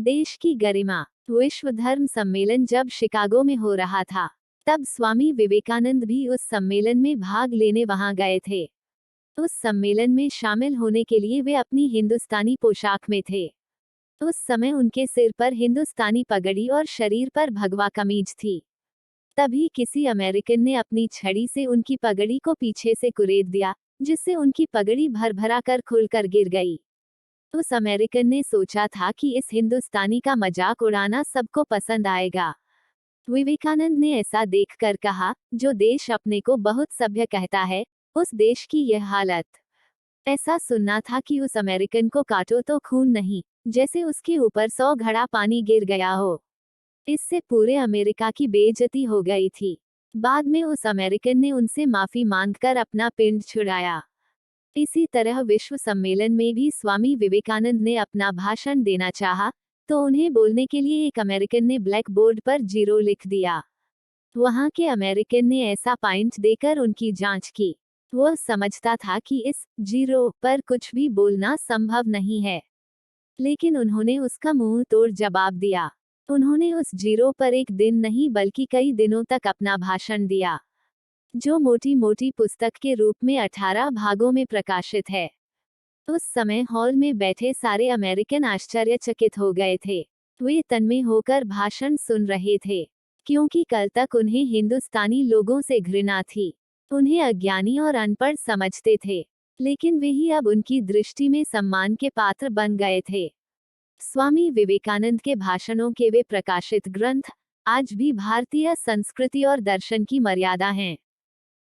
देश की गरिमा। विश्व धर्म सम्मेलन जब शिकागो में हो रहा था, तब स्वामी विवेकानंद भी उस सम्मेलन में भाग लेने वहां गए थे। उस सम्मेलन में शामिल होने के लिए वे अपनी हिंदुस्तानी पोशाक में थे। उस समय उनके सिर पर हिंदुस्तानी पगड़ी और शरीर पर भगवा कमीज थी। तभी किसी अमेरिकन ने अपनी छड़ी से उनकी पगड़ी को पीछे से कुरेद दिया, जिससे उनकी पगड़ी भरभरा कर खुलकर गिर गई। उस अमेरिकन ने सोचा था कि इस हिंदुस्तानी का मजाक उड़ाना सबको पसंद आएगा। विवेकानंद ने ऐसा देखकर कहा, जो देश अपने को बहुत सभ्य कहता है, उस देश की यह हालत। ऐसा सुनना था कि उस अमेरिकन को काटो तो खून नहीं, जैसे उसके ऊपर 100 घड़ा पानी गिर गया हो। इससे पूरे अमेरिका की बेइज्जती हो गई थी। बाद में उस अमेरिकन ने उनसे माफी मांगकर अपना पिंड छुड़ाया। इसी तरह विश्व सम्मेलन में भी स्वामी विवेकानंद ने अपना भाषण देना चाहा, तो उन्हें बोलने के लिए एक अमेरिकन ने ब्लैक बोर्ड पर 0 लिख दिया। वहां के अमेरिकन ने ऐसा पॉइंट देकर उनकी जांच की। वह समझता था कि इस 0 पर कुछ भी बोलना संभव नहीं है, लेकिन उन्होंने उसका मुंह तोड़ जवाब दिया। उन्होंने उस 0 पर एक दिन नहीं बल्कि कई दिनों तक अपना भाषण दिया, जो मोटी मोटी पुस्तक के रूप में 18 भागों में प्रकाशित है। उस समय हॉल में बैठे सारे अमेरिकन आश्चर्यचकित हो गए थे। वे तन्मय होकर भाषण सुन रहे थे, क्योंकि कल तक उन्हें हिंदुस्तानी लोगों से घृणा थी। उन्हें अज्ञानी और अनपढ़ समझते थे, लेकिन वे ही अब उनकी दृष्टि में सम्मान के पात्र बन गए थे। स्वामी विवेकानंद के भाषणों के वे प्रकाशित ग्रंथ आज भी भारतीय संस्कृति और दर्शन की मर्यादा हैं।